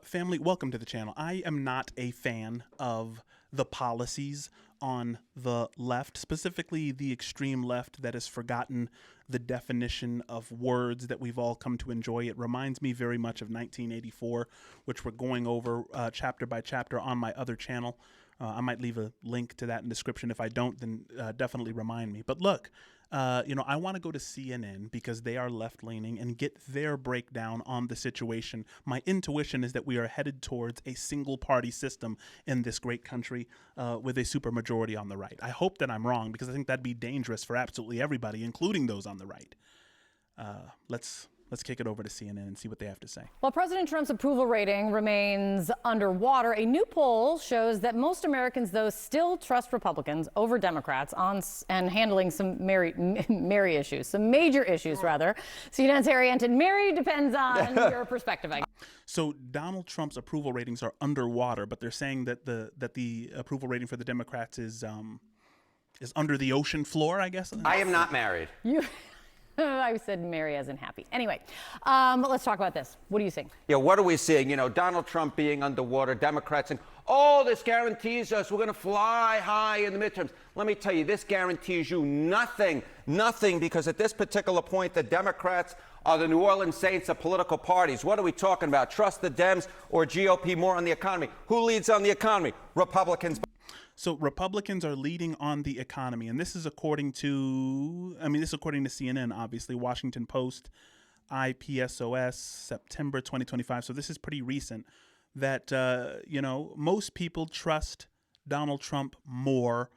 Family, welcome to the channel. I am not a fan of the policies on the left, specifically the extreme left that has forgotten the definition of words that we've all come to enjoy. It reminds me very much of 1984, which we're going over chapter by chapter on my other channel. I might leave a link to that in the description. If I don't, then definitely remind me. But look, I want to go to CNN because they are left-leaning and get their breakdown on the situation. My intuition is that we are headed towards a single-party system in this great country with a supermajority on the right. I hope that I'm wrong because I think that'd be dangerous for absolutely everybody, including those on the right. Let's kick it over to CNN and see what they have to say. While President Trump's approval rating remains underwater, a new poll shows that most Americans, though, still trust Republicans over Democrats and handling some major issues, rather. CNN's Harry Enton. Mary, depends on your perspective, I guess. So Donald Trump's approval ratings are underwater, but they're saying that the approval rating for the Democrats is under the ocean floor, I guess. I am not married. I said Mary as in happy. Anyway, let's talk about this. What do you think? Yeah, what are we seeing? You know, Donald Trump being underwater, Democrats saying, oh, this guarantees us we're going to fly high in the midterms. Let me tell you, this guarantees you nothing, because at this particular point, the Democrats are the New Orleans Saints of political parties. What are we talking about? Trust the Dems or GOP more on the economy? Who leads on the economy? Republicans. So Republicans are leading on the economy, and this is according to CNN, obviously, Washington Post, IPSOS, September 2025. So this is pretty recent that, most people trust Donald Trump more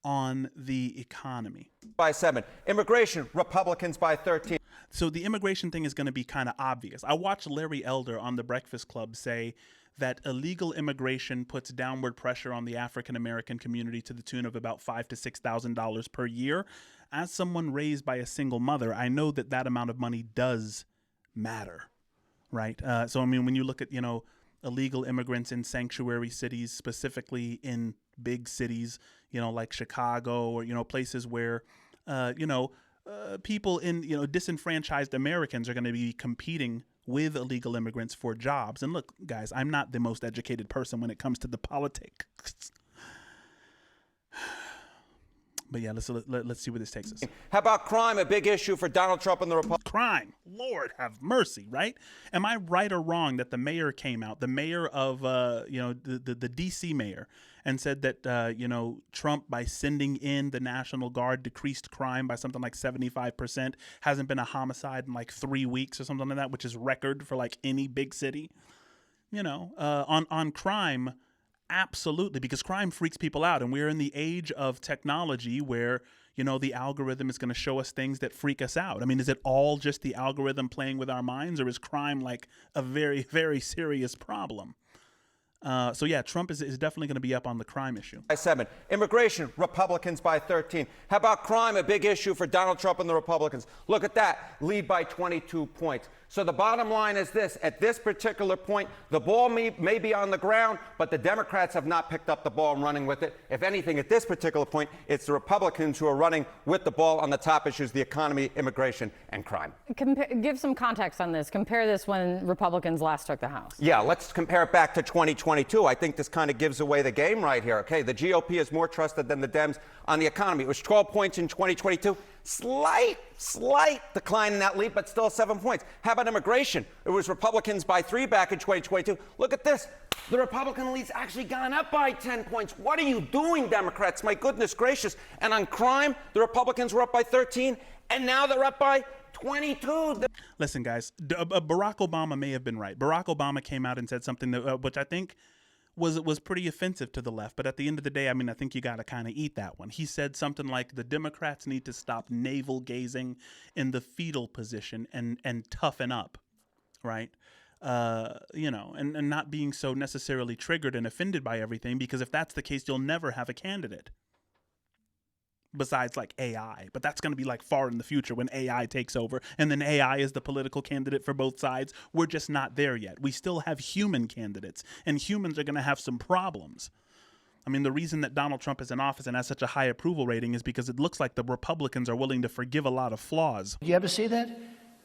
on the economy. By 7. Immigration, Republicans by 13. So the immigration thing is going to be kind of obvious. I watched Larry Elder on The Breakfast Club say that illegal immigration puts downward pressure on the African-American community to the tune of about $5,000 to $6,000 per year. As someone raised by a single mother, I know that that amount of money does matter, right? So, I mean, when you look at, illegal immigrants in sanctuary cities, specifically in big cities, like Chicago or, places where, people in, disenfranchised Americans are going to be competing with illegal immigrants for jobs. And look, guys, I'm not the most educated person when it comes to the politics. But yeah, let's see where this takes us. How about crime, a big issue for Donald Trump and the Republicans? Crime, Lord have mercy, right? Am I right or wrong that the mayor came out, the mayor of, the D.C. mayor, and said that, Trump, by sending in the National Guard, decreased crime by something like 75%, hasn't been a homicide in like 3 weeks or something like that, which is record for like any big city, on crime. Absolutely, because crime freaks people out, and we're in the age of technology where, the algorithm is going to show us things that freak us out. I mean, is it all just the algorithm playing with our minds, or is crime like a very, very serious problem? So yeah, Trump is definitely going to be up on the crime issue. By 7. Immigration, Republicans by 13. How about crime, a big issue for Donald Trump and the Republicans? Look at that, lead by 22 points. So the bottom line is this: at this particular point, the ball may be on the ground, but the Democrats have not picked up the ball and running with it. If anything, at this particular point, it's the Republicans who are running with the ball on the top issues: the economy, immigration, and crime. Give some context on this. Compare this when Republicans last took the House. Yeah, let's compare it back to 2022. I think this kind of gives away the game right here. Okay, the GOP is more trusted than the Dems on the economy. It was 12 points in 2022. Slight decline in that lead, but still 7 points. How about immigration? It was Republicans by 3 back in 2022. Look at this. The Republican lead's actually gone up by 10 points. What are you doing, Democrats? My goodness gracious. And on crime, the Republicans were up by 13, and now they're up by 22. Listen, guys, Barack Obama may have been right. Barack Obama came out and said something that, which I think was pretty offensive to the left. But at the end of the day, I mean, I think you got to kind of eat that one. He said something like the Democrats need to stop navel gazing in the fetal position and toughen up, right? And not being so necessarily triggered and offended by everything, because if that's the case, you'll never have a candidate besides like AI. But that's going to be like far in the future when AI takes over, and then AI is the political candidate for both sides. We're just not there yet. We still have human candidates, and humans are going to have some problems. I mean, the reason that Donald Trump is in office and has such a high approval rating is because it looks like the Republicans are willing to forgive a lot of flaws. Do you ever see that?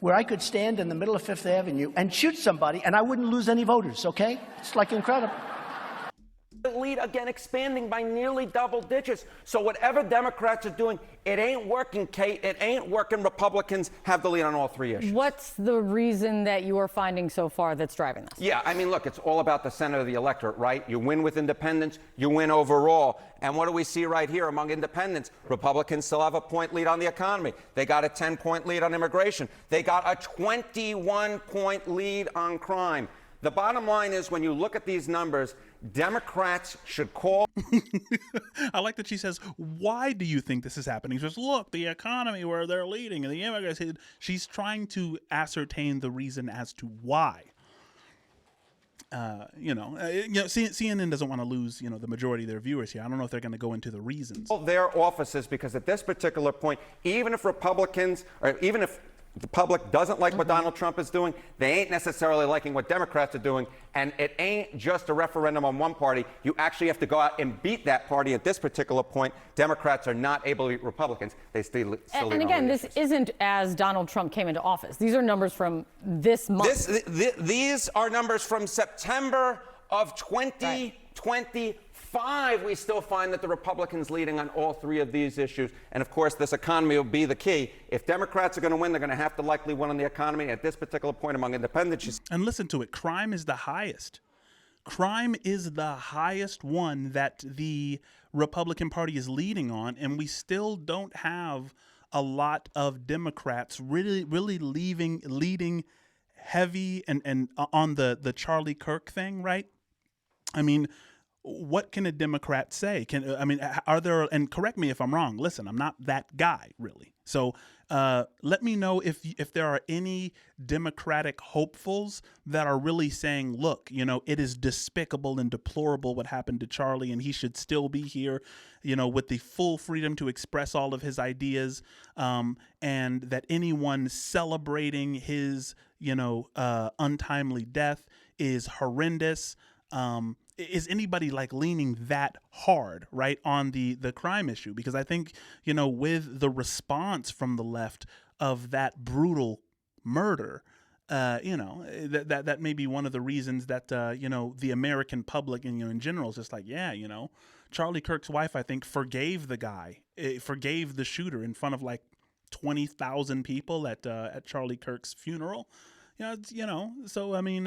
where I could stand in the middle of Fifth Avenue and shoot somebody and I wouldn't lose any voters, okay? It's like incredible. The lead again expanding by nearly double digits. So whatever Democrats are doing, it ain't working, Kate. It ain't working. Republicans have the lead on all three issues. What's the reason that you are finding so far that's driving this? Yeah, I mean, look, it's all about the center of the electorate, right? You win with independents, you win overall. And what do we see right here among independents? Republicans still have a point lead on the economy. They got a 10-point lead on immigration. They got a 21-point lead on crime. The bottom line is, when you look at these numbers, Democrats should call. I like that she says, why do you think this is happening? She says, look, the economy where they're leading and the immigrants. She's trying to ascertain the reason as to why. CNN doesn't want to lose, the majority of their viewers here. I don't know if they're going to go into the reasons. Their offices, because at this particular point, even if Republicans, or even if the public doesn't like what Donald Trump is doing, they ain't necessarily liking what Democrats are doing. And it ain't just a referendum on one party. You actually have to go out and beat that party. At this particular point, Democrats are not able to beat Republicans. They still lead on And again, the this issues. isn't as Donald Trump came into office. These are numbers from this month. These are numbers from September of 2025. We still find that the Republicans leading on all three of these issues. And of course, this economy will be the key. If Democrats are going to win, they're going to have to likely win on the economy. At this particular point among independents. And listen to it. Crime is the highest. Crime is the highest one that the Republican Party is leading on. And we still don't have a lot of Democrats really leading heavy and on the Charlie Kirk thing, right? I mean, what can a Democrat say? Are there, and correct me if I'm wrong, listen, I'm not that guy really. So let me know if there are any Democratic hopefuls that are really saying, look, it is despicable and deplorable what happened to Charlie, and he should still be here, with the full freedom to express all of his ideas, and that anyone celebrating his, untimely death is horrendous. Is anybody leaning that hard, right, on the crime issue? Because I think, with the response from the left of that brutal murder, that may be one of the reasons that, the American public and, in general is just Charlie Kirk's wife, I think, forgave the guy, forgave the shooter in front of 20,000 people at Charlie Kirk's funeral. So, I mean,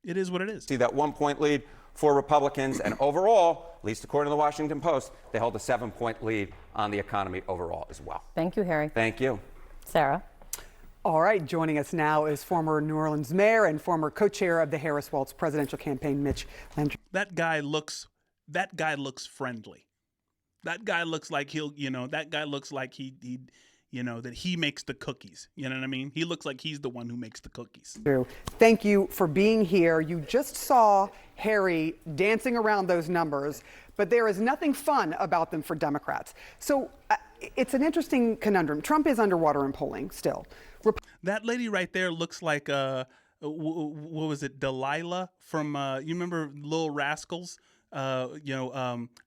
it is what it is. See that 1-point lead for Republicans, and overall, at least according to the Washington Post, they hold a 7-point lead on the economy overall as well. Thank you, Harry. Thank you. Sarah. All right, joining us now is former New Orleans mayor and former co-chair of the Harris-Walz presidential campaign, Mitch Landrieu. That guy looks friendly. That guy looks like that he makes the cookies. You know what I mean? He looks like he's the one who makes the cookies. Thank you for being here. You just saw Harry dancing around those numbers, but there is nothing fun about them for Democrats. So it's an interesting conundrum. Trump is underwater in polling still. That lady right there looks like, what was it, Delilah from, you remember Little Rascals?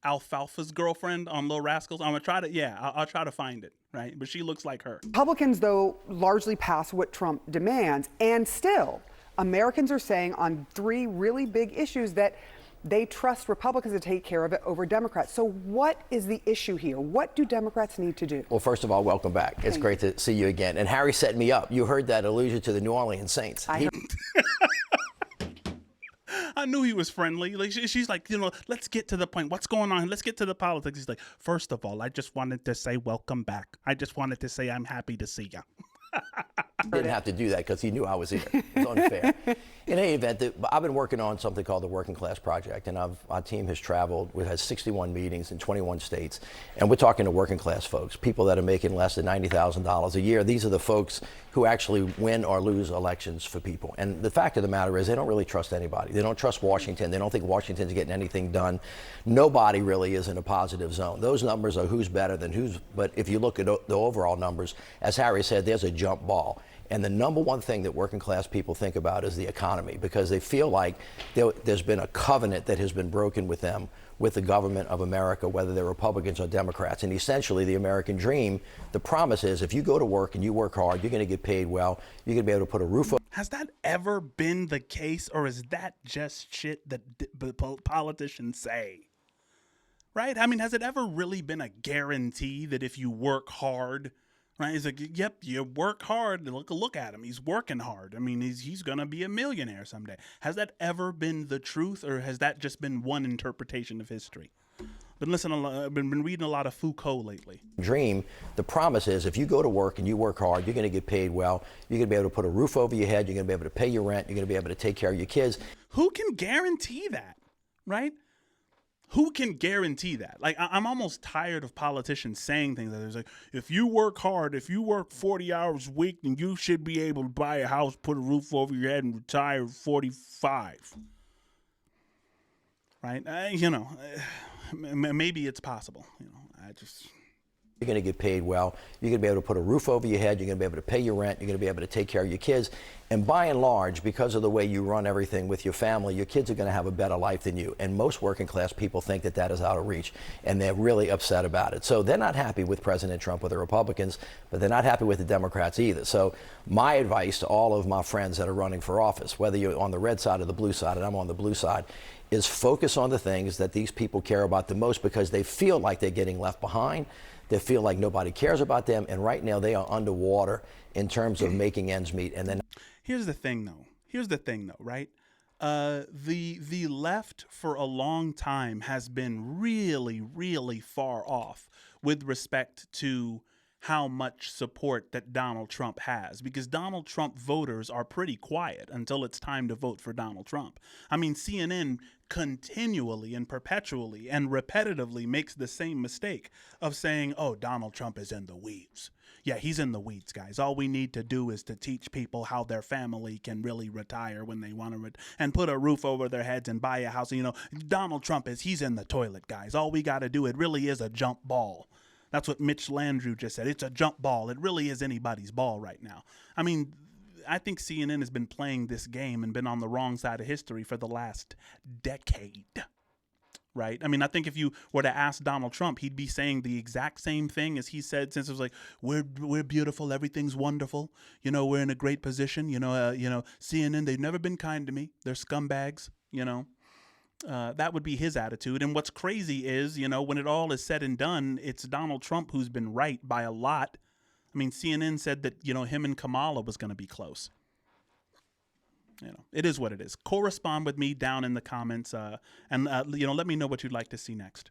Alfalfa's girlfriend on Little Rascals. I'm gonna try to, I'll try to find it, right? But she looks like her. Republicans, though, largely pass what Trump demands, and still, Americans are saying on three really big issues that they trust Republicans to take care of it over Democrats. So what is the issue here? What do Democrats need to do? Well, first of all, welcome back. It's great to see you again. And Harry set me up. You heard that allusion to the New Orleans Saints. I knew he was friendly. She's like, let's get to the point. What's going on? Let's get to the politics. He's like, first of all, I just wanted to say welcome back. I just wanted to say I'm happy to see you. Didn't have to do that because he knew I was here. It was unfair. In any event, I've been working on something called the Working Class Project, and our team has traveled. We've had 61 meetings in 21 states, and we're talking to working class folks, people that are making less than $90,000 a year. These are the folks who actually win or lose elections for people. And the fact of the matter is they don't really trust anybody. They don't trust Washington. They don't think Washington's getting anything done. Nobody really is in a positive zone. Those numbers are who's better than who's, but if you look at the overall numbers, as Harry said, there's a jump ball. And the number one thing that working class people think about is the economy, because they feel like there's been a covenant that has been broken with them, with the government of America, whether they're Republicans or Democrats. And essentially the American dream, the promise is if you go to work and you work hard, you're going to get paid well, you're going to be able to put a roof over. Has that ever been the case, or is that just shit that politicians say? Right? I mean, has it ever really been a guarantee that if you work hard, right? It's like, yep, you work hard. Look at him. He's working hard. I mean, he's going to be a millionaire someday. Has that ever been the truth, or has that just been one interpretation of history? I've been reading a lot of Foucault lately. Dream, the promise is if you go to work and you work hard, you're going to get paid well, you're going to be able to put a roof over your head, you're going to be able to pay your rent, you're going to be able to take care of your kids. Who can guarantee that, right? Who can guarantee that? Like, I'm almost tired of politicians saying things like this. Like, if you work hard, if you work 40 hours a week, then you should be able to buy a house, put a roof over your head, and retire at 45. Right? Maybe it's possible. You're going to get paid well. You're going to be able to put a roof over your head. You're going to be able to pay your rent. You're going to be able to take care of your kids. And by and large, because of the way you run everything with your family, your kids are going to have a better life than you. And most working class people think that that is out of reach, and they're really upset about it. So they're not happy with President Trump or the Republicans, but they're not happy with the Democrats either. So my advice to all of my friends that are running for office, whether you're on the red side or the blue side, and I'm on the blue side, is focus on the things that these people care about the most, because they feel like they're getting left behind. They feel like nobody cares about them, and right now they are underwater in terms of making ends meet. And then here's the thing, though, right? The left for a long time has been really, really far off with respect to how much support that Donald Trump has, because Donald Trump voters are pretty quiet until it's time to vote for Donald Trump. I mean, CNN continually and perpetually and repetitively makes the same mistake of saying, oh, Donald Trump is in the weeds. Yeah, he's in the weeds, guys. All we need to do is to teach people how their family can really retire when they want to and put a roof over their heads and buy a house. Donald Trump he's in the toilet, guys. All we got to do, it really is a jump ball. That's what Mitch Landrieu just said. It's a jump ball. It really is anybody's ball right now. I mean, I think CNN has been playing this game and been on the wrong side of history for the last decade, right? I mean, I think if you were to ask Donald Trump, he'd be saying the exact same thing as he said since it was like, we're beautiful, everything's wonderful, we're in a great position, CNN, they've never been kind to me, they're scumbags, that would be his attitude. And what's crazy is, when it all is said and done, it's Donald Trump who's been right by a lot. I mean, CNN said that, him and Kamala was going to be close. It is what it is. Correspond with me down in the comments and let me know what you'd like to see next.